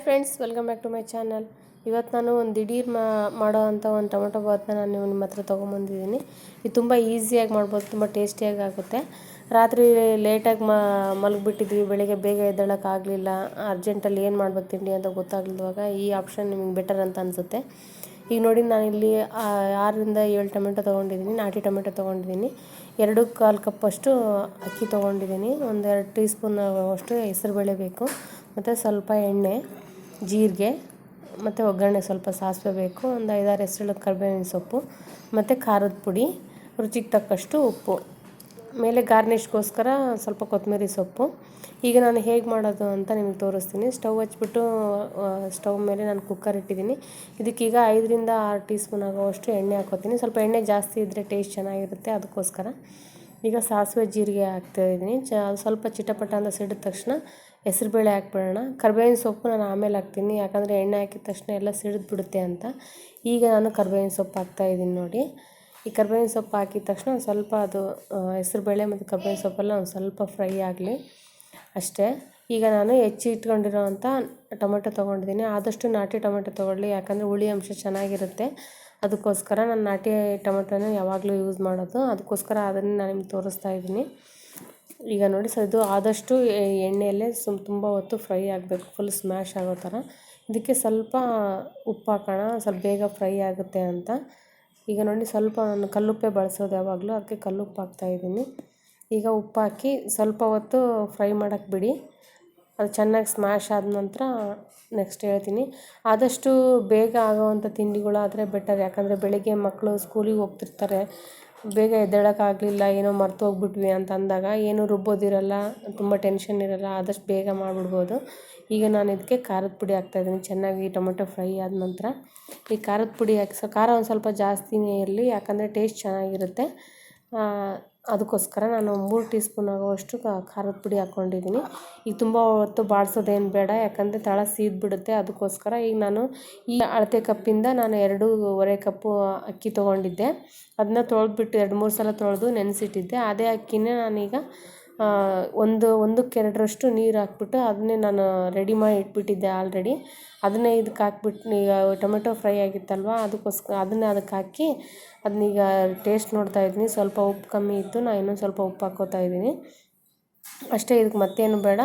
Hi friends, welcome back to my channel. ಇವತ್ತು ನಾನು ಒಂದು ದಿಢೀರ್ ಮಾಡೋ ಅಂಥ ಒಂದು ಟೊಮೆಟೊ ಬಾತ್ನ ನಾನು ನಿಮ್ಮ ಹತ್ರ ತೊಗೊಂಬಂದಿದ್ದೀನಿ. ಇದು ತುಂಬ ಈಸಿಯಾಗಿ ಮಾಡ್ಬೋದು, ತುಂಬ ಟೇಸ್ಟಿಯಾಗಿ ಆಗುತ್ತೆ. ರಾತ್ರಿ ಲೇಟಾಗಿ ಮಲಗಿಬಿಟ್ಟಿದ್ವಿ, ಬೆಳಗ್ಗೆ ಬೇಗ ಎದ್ದೇಳೋಕ್ಕಾಗಲಿಲ್ಲ, ಅರ್ಜೆಂಟಲ್ಲಿ ಏನು ಮಾಡ್ಬೇಕು ತಿಂಡಿ ಅಂತ ಗೊತ್ತಾಗಲಿರುವಾಗ ಈ ಆಪ್ಷನ್ ನಿಮಗೆ ಬೆಟರ್ ಅಂತ ಅನಿಸುತ್ತೆ. ಈಗ ನೋಡಿ, ನಾನಿಲ್ಲಿ 6ರಿಂದ 7 ಟೊಮೆಟೊ ತೊಗೊಂಡಿದ್ದೀನಿ, ನಾಟಿ ಟೊಮೆಟೊ ತೊಗೊಂಡಿದ್ದೀನಿ. 2 ಕಪ್ಪಷ್ಟು ಅಕ್ಕಿ ತೊಗೊಂಡಿದ್ದೀನಿ, 1-2 ಟೀ ಸ್ಪೂನ್ ಅಷ್ಟು ಹೆಸರುಬೇಳೆ ಬೇಕು, ಮತ್ತು ಸ್ವಲ್ಪ ಎಣ್ಣೆ, ಜೀರಿಗೆ, ಮತ್ತು ಒಗ್ಗರಣೆ ಸ್ವಲ್ಪ ಸಾಸಿವೆ ಬೇಕು, ಒಂದು 5-6 ಹೆಸರು ಕರಿಬೇವಿನ ಸೊಪ್ಪು, ಮತ್ತು ಖಾರದ ಪುಡಿ, ರುಚಿಗೆ ತಕ್ಕಷ್ಟು ಉಪ್ಪು, ಮೇಲೆ ಗಾರ್ನಿಷ್ಗೋಸ್ಕರ ಸ್ವಲ್ಪ ಕೊತ್ತಂಬರಿ ಸೊಪ್ಪು. ಈಗ ನಾನು ಹೇಗೆ ಮಾಡೋದು ಅಂತ ನಿಮಗೆ ತೋರಿಸ್ತೀನಿ. ಸ್ಟವ್ ಹಚ್ಬಿಟ್ಟು ಸ್ಟವ್ ಮೇಲೆ ನಾನು ಕುಕ್ಕರ್ ಇಟ್ಟಿದ್ದೀನಿ. ಇದಕ್ಕೀಗ 5ರಿಂದ 6 ಟೀ ಸ್ಪೂನ್ ಆಗೋವಷ್ಟು ಎಣ್ಣೆ ಹಾಕ್ಕೋತೀನಿ. ಸ್ವಲ್ಪ ಎಣ್ಣೆ ಜಾಸ್ತಿ ಇದ್ದರೆ ಟೇಸ್ಟ್ ಚೆನ್ನಾಗಿರುತ್ತೆ, ಅದಕ್ಕೋಸ್ಕರ. ಈಗ ಸಾಸಿವೆ ಜೀರಿಗೆ ಹಾಕ್ತಾಯಿದ್ದೀನಿ. ಸ್ವಲ್ಪ ಚಿಟಪಟ ಅಂತ ಸಿಡಿದ ತಕ್ಷಣ ಹೆಸರುಬೇಳೆ ಹಾಕ್ಬಿಡೋಣ. ಕರಿಬೇವಿನ ಸೊಪ್ಪು ನಾನು ಆಮೇಲೆ ಹಾಕ್ತೀನಿ, ಯಾಕಂದರೆ ಎಣ್ಣೆ ಹಾಕಿದ ತಕ್ಷಣ ಎಲ್ಲ ಸಿಡಿದು ಬಿಡುತ್ತೆ ಅಂತ. ಈಗ ನಾನು ಕರಿಬೇವಿನ ಸೊಪ್ಪು ಹಾಕ್ತಾಯಿದ್ದೀನಿ ನೋಡಿ. ಈ ಕರಿಬೇವಿನ ಸೊಪ್ಪು ಹಾಕಿದ ತಕ್ಷಣ ಒಂದು ಸ್ವಲ್ಪ ಅದು ಹೆಸರುಬೇಳೆ ಮತ್ತು ಕರಿಬೇವಿನ ಸೊಪ್ಪೆಲ್ಲ ಒಂದು ಸ್ವಲ್ಪ ಫ್ರೈ ಆಗಲಿ ಅಷ್ಟೇ. ಈಗ ನಾನು ಇಟ್ಕೊಂಡಿರೋ ಅಂಥ ಟೊಮೆಟೊ ತೊಗೊಂಡಿದ್ದೀನಿ. ಆದಷ್ಟು ನಾಟಿ ಟೊಮೆಟೊ ತೊಗೊಳ್ಳಿ, ಯಾಕಂದರೆ ಹುಳಿ ಅಂಶ ಚೆನ್ನಾಗಿರುತ್ತೆ. ಅದಕ್ಕೋಸ್ಕರ ನಾನು ನಾಟಿ ಟೊಮೆಟೊನ ಯಾವಾಗಲೂ ಯೂಸ್ ಮಾಡೋದು, ಅದಕ್ಕೋಸ್ಕರ ಅದನ್ನು ನಾನು ನಿಮ್ಗೆ ತೋರಿಸ್ತಾ ಇದ್ದೀನಿ. ಈಗ ನೋಡಿ, ಇದು ಆದಷ್ಟು ಎಣ್ಣೆಯಲ್ಲೇ ತುಂಬ ಹೊತ್ತು ಫ್ರೈ ಆಗಬೇಕು, ಫುಲ್ ಸ್ಮ್ಯಾಶ್ ಆಗೋ ಥರ. ಇದಕ್ಕೆ ಸ್ವಲ್ಪ ಉಪ್ಪು ಹಾಕೋಣ, ಸ್ವಲ್ಪ ಬೇಗ ಫ್ರೈ ಆಗುತ್ತೆ ಅಂತ. ಈಗ ನೋಡಿ, ಸ್ವಲ್ಪ ನಾನು ಕಲ್ಲುಪ್ಪೇ ಬಳಸೋದು ಯಾವಾಗಲೂ, ಅದಕ್ಕೆ ಕಲ್ಲುಪ್ಪು ಹಾಕ್ತಾಯಿದ್ದೀನಿ. ಈಗ ಉಪ್ಪು ಹಾಕಿ ಸ್ವಲ್ಪ ಹೊತ್ತು ಫ್ರೈ ಮಾಡೋಕ್ಕೆ ಬಿಡಿ. ಅದು ಚೆನ್ನಾಗಿ ಸ್ಮ್ಯಾಶ್ ಆದ ನಂತರ ನೆಕ್ಸ್ಟ್ ಹೇಳ್ತೀನಿ. ಆದಷ್ಟು ಬೇಗ ಆಗೋವಂಥ ತಿಂಡಿಗಳಾದರೆ ಬೆಟರ್, ಯಾಕಂದರೆ ಬೆಳಗ್ಗೆ ಮಕ್ಕಳು ಸ್ಕೂಲಿಗೆ ಹೋಗ್ತಿರ್ತಾರೆ, ಬೇಗ ಎದ್ದೇಳೋಕ್ಕಾಗಲಿಲ್ಲ, ಏನೋ ಮರ್ತು ಹೋಗ್ಬಿಟ್ವಿ ಅಂತ ಅಂದಾಗ ಏನು ರುಬ್ಬೋದಿರಲ್ಲ, ತುಂಬ ಟೆನ್ಷನ್ ಇರೋಲ್ಲ, ಆದಷ್ಟು ಬೇಗ ಮಾಡಿಬಿಡ್ಬೋದು. ಈಗ ನಾನು ಇದಕ್ಕೆ ಖಾರದ ಪುಡಿ ಹಾಕ್ತಾಯಿದ್ದೀನಿ. ಚೆನ್ನಾಗಿ ಟೊಮೆಟೊ ಫ್ರೈ ಆದ ನಂತರ ಈ ಖಾರದ ಪುಡಿ ಹಾಕಿ, ಖಾರ ಒಂದು ಸ್ವಲ್ಪ ಜಾಸ್ತಿನೇ ಇರಲಿ, ಯಾಕಂದರೆ ಟೇಸ್ಟ್ ಚೆನ್ನಾಗಿರುತ್ತೆ. ಅದಕ್ಕೋಸ್ಕರ ನಾನು 3 ಟೀ ಸ್ಪೂನ್ ಆಗುವಷ್ಟು ಖಾರದ ಪುಡಿ ಹಾಕ್ಕೊಂಡಿದ್ದೀನಿ. ಈಗ ತುಂಬ ಹೊತ್ತು ಬಾಡಿಸೋದೇನು ಬೇಡ, ಯಾಕಂದರೆ ತಳ ಸೀದ್ಬಿಡುತ್ತೆ, ಅದಕ್ಕೋಸ್ಕರ. ಈಗ ನಾನು ಈ ಅಳತೆ ಕಪ್ಪಿಂದ ನಾನು 2.5 ಕಪ್ಪು ಅಕ್ಕಿ ತೊಗೊಂಡಿದ್ದೆ. ಅದನ್ನ ತೊಳೆದ್ಬಿಟ್ಟು 2-3 ಸಲ ತೊಳೆದು ನೆನೆಸಿಟ್ಟಿದ್ದೆ. ಅದೇ ಅಕ್ಕಿನೇ ನಾನೀಗ 1-2 ನೀರು ಹಾಕ್ಬಿಟ್ಟು ಅದನ್ನೇ ನಾನು ರೆಡಿ ಮಾಡಿ ಇಟ್ಬಿಟ್ಟಿದ್ದೆ ಆಲ್ರೆಡಿ. ಅದನ್ನೇ ಇದಕ್ಕೆ ಹಾಕ್ಬಿಟ್ಟು, ಈಗ ಟೊಮೆಟೊ ಫ್ರೈ ಆಗಿತ್ತಲ್ವ, ಅದಕ್ಕೋಸ್ಕರ ಅದನ್ನೇ ಅದಕ್ಕೆ ಹಾಕಿ ಅದನ್ನೀಗ ಟೇಸ್ಟ್ ನೋಡ್ತಾಯಿದ್ದೀನಿ. ಸ್ವಲ್ಪ ಉಪ್ಪು ಕಮ್ಮಿ ಇತ್ತು, ನಾನು ಇನ್ನೊಂದು ಸ್ವಲ್ಪ ಉಪ್ಪು ಹಾಕ್ಕೋತಾ ಇದ್ದೀನಿ ಅಷ್ಟೇ. ಇದಕ್ಕೆ ಮತ್ತೇನು ಬೇಡ.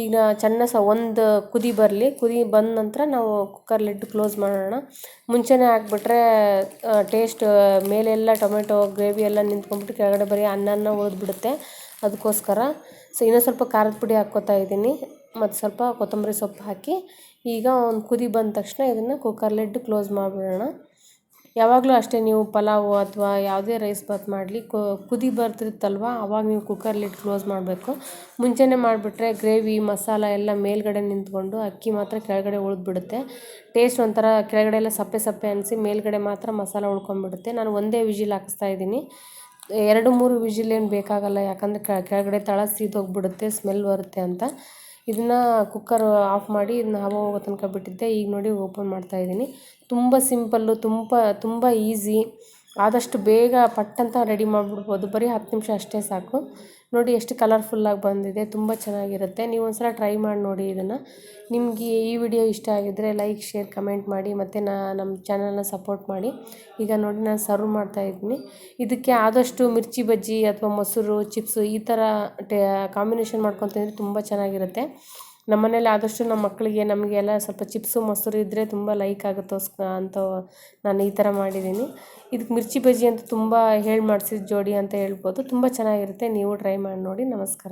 ಈಗ ಚೆನ್ನಾಗಿ ಒಂದು ಕುದಿ ಬರಲಿ. ಕುದಿ ಬಂದ ನಂತರ ನಾವು ಕುಕ್ಕರ್ ಲಿಡ್ ಕ್ಲೋಸ್ ಮಾಡೋಣ. ಮುಂಚೆನೇ ಹಾಕ್ಬಿಟ್ರೆ ಟೇಸ್ಟ್ ಮೇಲೆಲ್ಲ ಟೊಮೆಟೊ ಗ್ರೇವಿ ಎಲ್ಲ ನಿಂತ್ಕೊಂಡ್ಬಿಟ್ಟು ಕೆಳಗಡೆ ಬರೀ ಅನ್ನ ಉಳಿದ್ಬಿಡುತ್ತೆ, ಅದಕ್ಕೋಸ್ಕರ. ಇನ್ನೂ ಸ್ವಲ್ಪ ಖಾರದ ಪುಡಿ ಹಾಕ್ಕೋತಾ ಇದ್ದೀನಿ, ಮತ್ತು ಸ್ವಲ್ಪ ಕೊತ್ತಂಬರಿ ಸೊಪ್ಪು ಹಾಕಿ ಈಗ ಒಂದು ಕುದಿ ಬಂದ ತಕ್ಷಣ ಇದನ್ನು ಕುಕ್ಕರ್ ಲಿಡ್ ಕ್ಲೋಸ್ ಮಾಡಿಬಿಡೋಣ. ಯಾವಾಗಲೂ ಅಷ್ಟೇ, ನೀವು ಪಲಾವು ಅಥವಾ ಯಾವುದೇ ರೈಸ್ ಬಾತ್ ಮಾಡಲಿ, ಕುದಿ ಬರ್ತಿರುತ್ತಲ್ವ, ಆವಾಗ ನೀವು ಕುಕ್ಕರ್ ಲಿಡ್ ಕ್ಲೋಸ್ ಮಾಡಬೇಕು. ಮುಂಚೆನೇ ಮಾಡಿಬಿಟ್ರೆ ಗ್ರೇವಿ ಮಸಾಲ ಎಲ್ಲ ಮೇಲ್ಗಡೆ ನಿಂತ್ಕೊಂಡು ಅಕ್ಕಿ ಮಾತ್ರ ಕೆಳಗಡೆ ಉಳಿದ್ಬಿಡುತ್ತೆ. ಟೇಸ್ಟ್ ಒಂಥರ ಕೆಳಗಡೆ ಎಲ್ಲ ಸಪ್ಪೆ ಸಪ್ಪೆ ಅನಿಸಿ ಮೇಲ್ಗಡೆ ಮಾತ್ರ ಮಸಾಲ ಉಳ್ಕೊಂಡ್ಬಿಡುತ್ತೆ. ನಾನು ಒಂದೇ ವಿಜಿಲ್ ಹಾಕಿಸ್ತಾ ಇದ್ದೀನಿ, 2-3 ವಿಜಿಲ್ ಏನು ಬೇಕಾಗಲ್ಲ, ಯಾಕಂದರೆ ಕೆಳಗಡೆ ತಳ ಸೀದೋಗ್ಬಿಡುತ್ತೆ, ಸ್ಮೆಲ್ ಬರುತ್ತೆ ಅಂತ. ಇದನ್ನು ಕುಕ್ಕರ್ ಆಫ್ ಮಾಡಿ ಇದನ್ನ ಹವಾ ಹೋಗೋ ತನಕ ಬಿಟ್ಟಿದ್ದೆ. ಈಗ ನೋಡಿ, ಓಪನ್ ಮಾಡ್ತಾಯಿದ್ದೀನಿ. ತುಂಬ ಸಿಂಪಲ್ಲು, ತುಂಬ ಈಸಿ. ಆದಷ್ಟು ಬೇಗ ಪಟ್ಟಂತ ರೆಡಿ ಮಾಡಿಬಿಡ್ಬೋದು, ಬರೀ 10 ನಿಮಿಷ ಅಷ್ಟೇ ಸಾಕು. ನೋಡಿ ಎಷ್ಟು ಕಲರ್ಫುಲ್ಲಾಗಿ ಬಂದಿದೆ, ತುಂಬ ಚೆನ್ನಾಗಿರುತ್ತೆ. ನೀವು ಒಂದ್ಸಲ ಟ್ರೈ ಮಾಡಿ ನೋಡಿ ಇದನ್ನು. ನಿಮಗೆ ಈ ವಿಡಿಯೋ ಇಷ್ಟ ಆಗಿದ್ದರೆ ಲೈಕ್, ಶೇರ್, ಕಮೆಂಟ್ ಮಾಡಿ, ಮತ್ತು ನಮ್ಮ ಚಾನಲ್ನ ಸಪೋರ್ಟ್ ಮಾಡಿ. ಈಗ ನೋಡಿ, ನಾನು ಸರ್ವ್ ಮಾಡ್ತಾಯಿದ್ದೀನಿ. ಇದಕ್ಕೆ ಆದಷ್ಟು ಮಿರ್ಚಿ ಬಜ್ಜಿ ಅಥವಾ ಮೊಸರು, ಚಿಪ್ಸು ಈ ಥರ ಕಾಂಬಿನೇಷನ್ ಮಾಡ್ಕೊಂಡು ತಿಂದರೆ ತುಂಬ ಚೆನ್ನಾಗಿರುತ್ತೆ. ನಮ್ಮ ಮನೇಲಿ ಆದಷ್ಟು ನಮ್ಮ ಮಕ್ಕಳಿಗೆ, ನಮಗೆಲ್ಲ ಸ್ವಲ್ಪ ಚಿಪ್ಸು ಮೊಸರು ಇದ್ದರೆ ತುಂಬ ಲೈಕ್ ಆಗುತ್ತೆ ಅಂತ ನಾನು ಈ ಥರ ಮಾಡಿದ್ದೀನಿ. ಇದಕ್ಕೆ ಮಿರ್ಚಿ ಬಜ್ಜಿ ಅಂತ ತುಂಬ ಮಾಡಿಸಿದ ಜೋಡಿ ಅಂತ ಹೇಳ್ಬೋದು. ತುಂಬ ಚೆನ್ನಾಗಿರುತ್ತೆ, ನೀವು ಟ್ರೈ ಮಾಡಿ ನೋಡಿ. ನಮಸ್ಕಾರ.